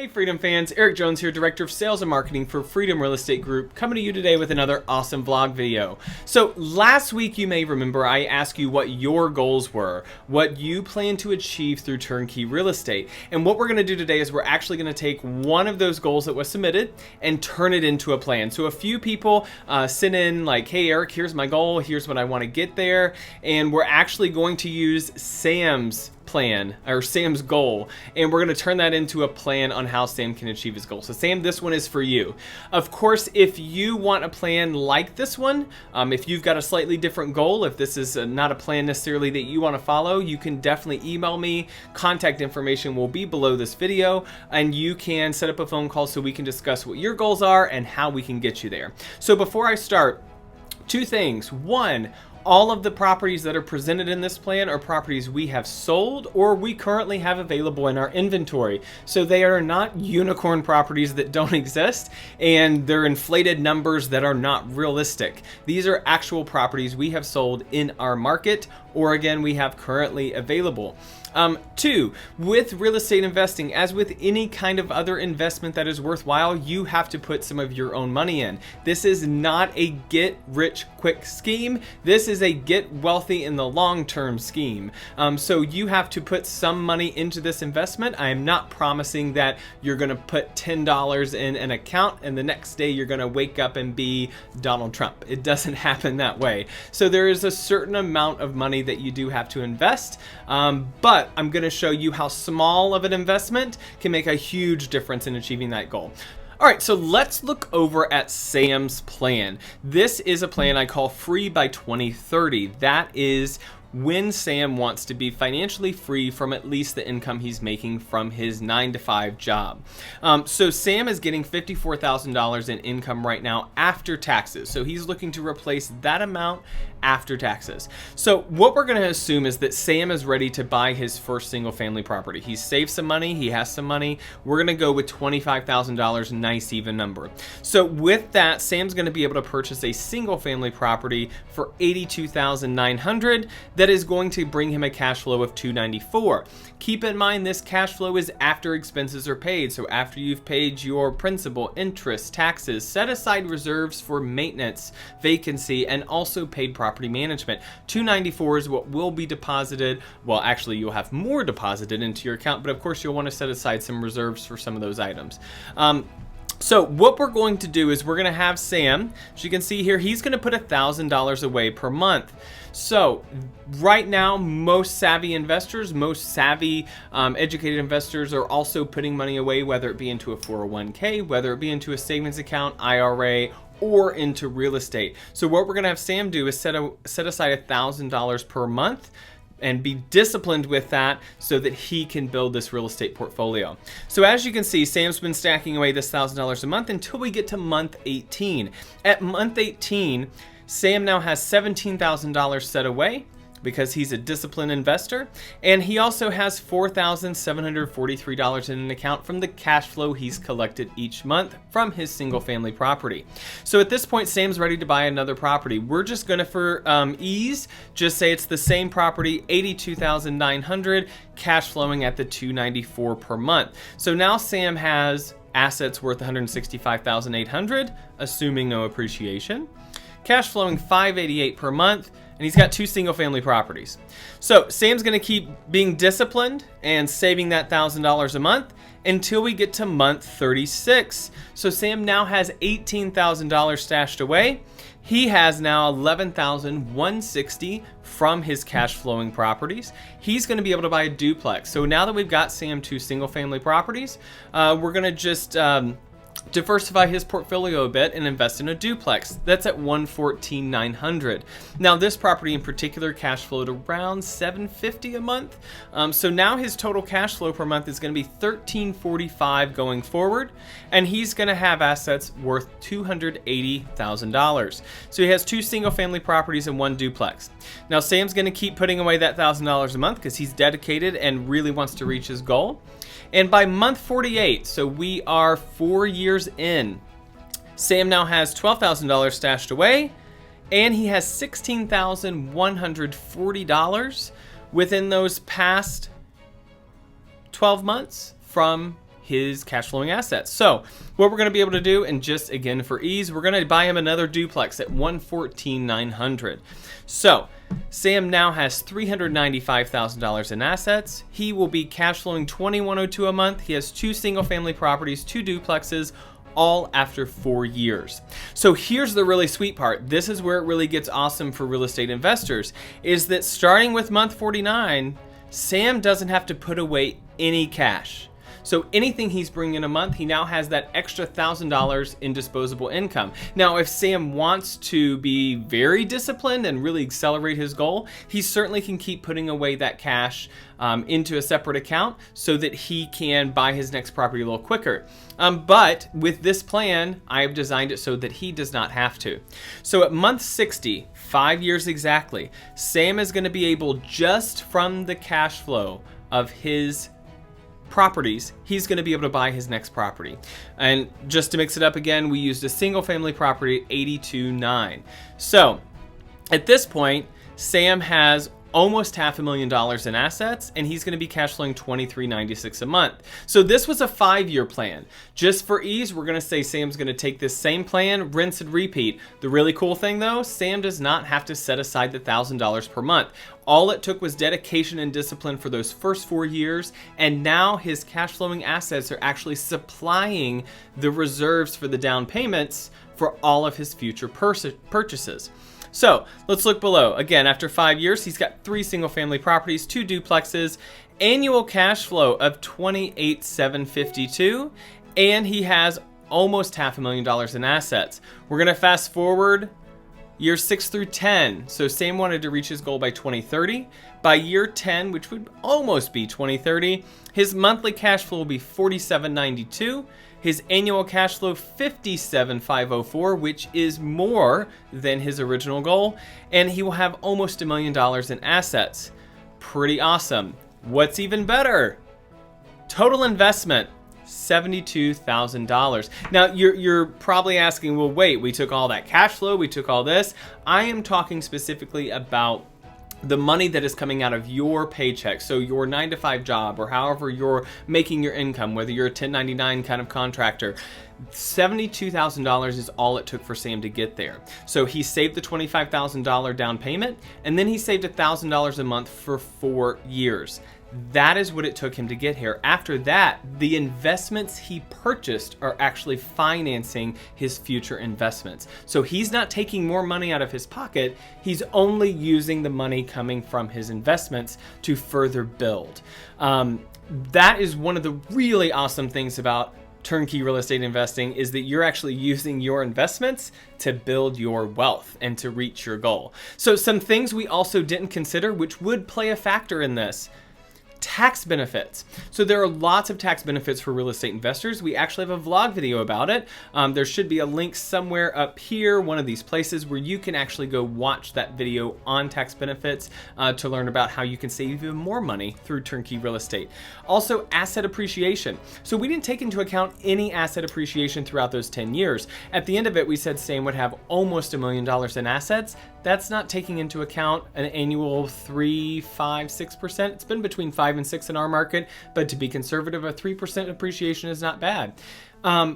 Hey Freedom fans, Eric Jones here, Director of Sales and Marketing for Freedom Real Estate Group, coming to you today with another awesome vlog video. So last week you may remember I asked you what your goals were, what you plan to achieve through turnkey real estate. And what we're going to do today is we're actually going to take one of those goals that was submitted and turn it into a plan. So a few people sent in like, hey Eric, here's my goal, here's what I want to get there. And we're actually going to use Sam's plan or Sam's goal, and we're going to turn that into a plan on how Sam can achieve his goal. So Sam, this one is for you. Of course, if you want a plan like this one, if you've got a slightly different goal, if this is not a plan necessarily that you want to follow, you can definitely email me. Contact information will be below this video, and you can set up a phone call so we can discuss what your goals are and how we can get you there. So before I start, two things. One, all of the properties that are presented in this plan are properties we have sold or we currently have available in our inventory. So they are not unicorn properties that don't exist, and they're inflated numbers that are not realistic. These are actual properties we have sold in our market, or again, we have currently available. Two, with real estate investing, as with any kind of other investment that is worthwhile, you have to put some of your own money in. This is not a get rich quick scheme. This is a get wealthy in the long-term scheme. So you have to put some money into this investment. I am not promising that you're going to put $10 in an account and the next day you're going to wake up and be Donald Trump. It doesn't happen that way. So there is a certain amount of money that you do have to invest, but I'm going to show you how small of an investment can make a huge difference in achieving that goal. All right, so let's look over at Sam's plan. This is a plan I call Free by 2030. That is when Sam wants to be financially free from at least the income he's making from his 9-to-5 job. So Sam is getting $54,000 in income right now after taxes. So he's looking to replace that amount after taxes. So what we're going to assume is that Sam is ready to buy his first single family property. He's saved some money, he has some money. We're going to go with $25,000, nice even number. So with that, Sam's going to be able to purchase a single family property for $82,900. That is going to bring him a cash flow of $294. Keep in mind this cash flow is after expenses are paid. So after you've paid your principal, interest, taxes, set aside reserves for maintenance, vacancy, and also paid property management. $294 is what will be deposited. Well, actually you'll have more deposited into your account, but of course you'll want to set aside some reserves for some of those items. So what we're going to do is we're going to have Sam, as you can see here, he's going to put $1,000 away per month. So right now, most savvy investors, most savvy educated investors are also putting money away, whether it be into a 401k, whether it be into a savings account, IRA, or into real estate. So what we're going to have Sam do is set aside $1,000 per month and be disciplined with that so that he can build this real estate portfolio. So as you can see, Sam's been stacking away this $1,000 a month until we get to month 18. At month 18, Sam now has $17,000 set away because he's a disciplined investor, and he also has $4,743 in an account from the cash flow he's collected each month from his single family property. So at this point, Sam's ready to buy another property. We're just gonna, for ease, just say it's the same property, $82,900, cash flowing at the $294 per month. So now Sam has assets worth $165,800, assuming no appreciation, cash flowing $588 per month, and he's got 2 single family properties. So Sam's gonna keep being disciplined and saving that $1,000 a month until we get to month 36. So Sam now has $18,000 stashed away. He has now $11,160 from his cash flowing properties. He's gonna be able to buy a duplex. So now that we've got Sam 2 single family properties, we're gonna just diversify his portfolio a bit and invest in a duplex. That's at $114,900. Now this property in particular cash flowed around $750 a month. So now his total cash flow per month is going to be $1,345 going forward, and he's going to have assets worth $280,000. So he has 2 single family properties and 1 duplex. Now Sam's going to keep putting away that $1,000 a month because he's dedicated and really wants to reach his goal. And by month 48, so we are 4 years in, Sam now has $12,000 stashed away, and he has $16,140 within those past 12 months from his cash flowing assets. So what we're going to be able to do, and just again for ease, we're going to buy him another duplex at $114,900. So Sam now has $395,000 in assets. He will be cash flowing $2,102 a month. He has 2 single family properties, 2 duplexes, all after 4 years. So here's the really sweet part. This is where it really gets awesome for real estate investors, is that starting with month 49, Sam doesn't have to put away any cash. So anything he's bringing in a month, he now has that extra $1,000 in disposable income. Now, if Sam wants to be very disciplined and really accelerate his goal, he certainly can keep putting away that cash into a separate account so that he can buy his next property a little quicker. But with this plan, I have designed it so that he does not have to. So at month 60, 5 years exactly, Sam is going to be able, just from the cash flow of his properties, he's going to be able to buy his next property. And just to mix it up again, we used a single family property at $82,900. So at this point, Sam has almost $500,000 in assets, and he's going to be cash flowing $23.96 a month. So this was a 5-year plan. Just for ease, we're going to say Sam's going to take this same plan, rinse and repeat. The really cool thing though, Sam does not have to set aside the $1,000 per month. All it took was dedication and discipline for those first 4 years, and now his cash flowing assets are actually supplying the reserves for the down payments for all of his future purchases. So let's look below. Again, after 5 years, he's got 3 single family properties, 2 duplexes, annual cash flow of $28,752, and he has almost $500,000 in assets. We're gonna fast forward years 6 through 10. So Sam wanted to reach his goal by 2030. By year 10, which would almost be 2030, his monthly cash flow will be $47.92. His annual cash flow $57,504, which is more than his original goal, and he will have almost $1 million in assets. Pretty awesome. What's even better? Total investment, $72,000. Now you're probably asking, well, wait, we took all that cash flow, we took all this. I am talking specifically about the money that is coming out of your paycheck. So your 9-to-5 job, or however you're making your income, whether you're a 1099 kind of contractor. $72,000 is all it took for Sam to get there. So he saved the $25,000 down payment, and then he saved $1,000 a month for 4 years. That is what it took him to get here. After that, the investments he purchased are actually financing his future investments. So he's not taking more money out of his pocket. He's only using the money coming from his investments to further build. That is one of the really awesome things about turnkey real estate investing, is that you're actually using your investments to build your wealth and to reach your goal. So some things we also didn't consider, which would play a factor in this: tax benefits. So there are lots of tax benefits for real estate investors. We actually have a vlog video about it. There should be a link somewhere up here, one of these places, where you can actually go watch that video on tax benefits to learn about how you can save even more money through turnkey real estate. Also, asset appreciation. So we didn't take into account any asset appreciation throughout those 10 years. At the end of it, we said Sam would have almost $1 million in assets. That's not taking into account an annual 3, 5, 6%. It's been between 5 and 6 in our market, but to be conservative, a 3% appreciation is not bad.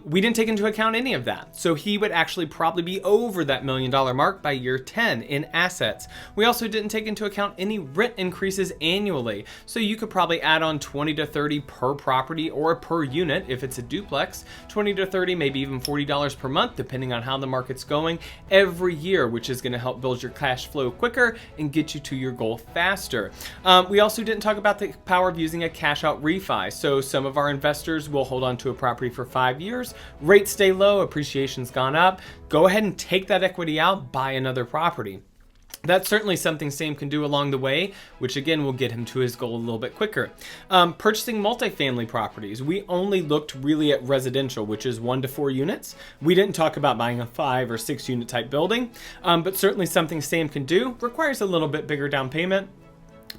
We didn't take into account any of that. So he would actually probably be over that $1 million mark by year 10 in assets. We also didn't take into account any rent increases annually. So you could probably add on 20 to 30 per property or per unit if it's a duplex, 20 to 30, maybe even $40 per month, depending on how the market's going every year, which is going to help build your cash flow quicker and get you to your goal faster. We also didn't talk about the power of using a cash out refi. So some of our investors will hold on to a property for 5 years, rates stay low, appreciation's gone up, go ahead and take that equity out, buy another property. That's certainly something Sam can do along the way, which again will get him to his goal a little bit quicker. Purchasing multifamily properties. We only looked really at residential, which is 1 to 4 units. We didn't talk about buying a 5 or 6 unit type building, but certainly something Sam can do. Requires a little bit bigger down payment,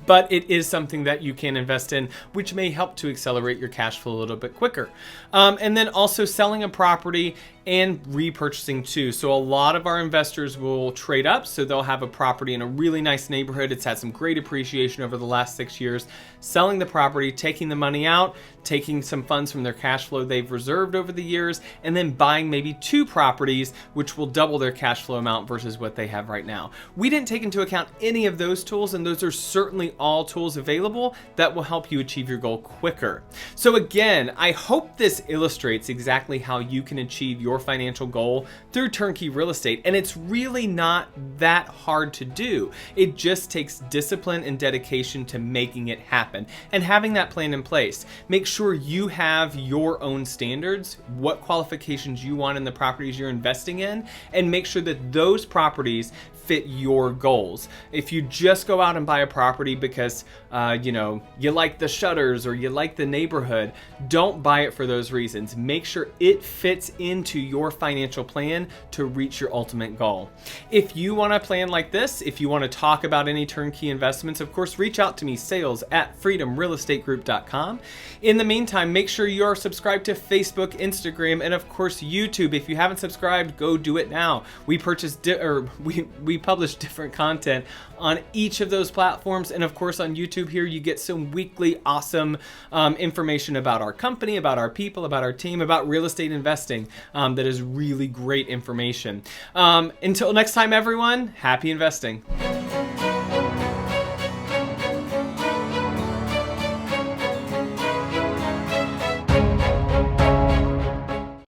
but it is something that you can invest in, which may help to accelerate your cash flow a little bit quicker. And then also selling a property and repurchasing too. So a lot of our investors will trade up, so they'll have a property in a really nice neighborhood. It's had some great appreciation over the last 6 years, selling the property, taking the money out, taking some funds from their cash flow they've reserved over the years, and then buying maybe 2 properties, which will double their cash flow amount versus what they have right now. We didn't take into account any of those tools, and those are certainly all tools available that will help you achieve your goal quicker. So again, I hope this illustrates exactly how you can achieve your financial goal through turnkey real estate, and it's really not that hard to do. It just takes discipline and dedication to making it happen and having that plan in place. Make sure you have your own standards, what qualifications you want in the properties you're investing in, and make sure that those properties fit your goals. If you just go out and buy a property because you like the shutters or you like the neighborhood, don't buy it for those reasons. Make sure it fits into your financial plan to reach your ultimate goal. If you want a plan like this, if you want to talk about any turnkey investments, of course, reach out to me, sales@freedomrealestategroup.com. In the meantime, make sure you are subscribed to Facebook, Instagram, and of course YouTube. If you haven't subscribed, go do it now. We publish different content on each of those platforms, and of course on YouTube here you get some weekly awesome information about our company, about our people, about our team, about real estate investing. That is really great information. Until next time, everyone, happy investing.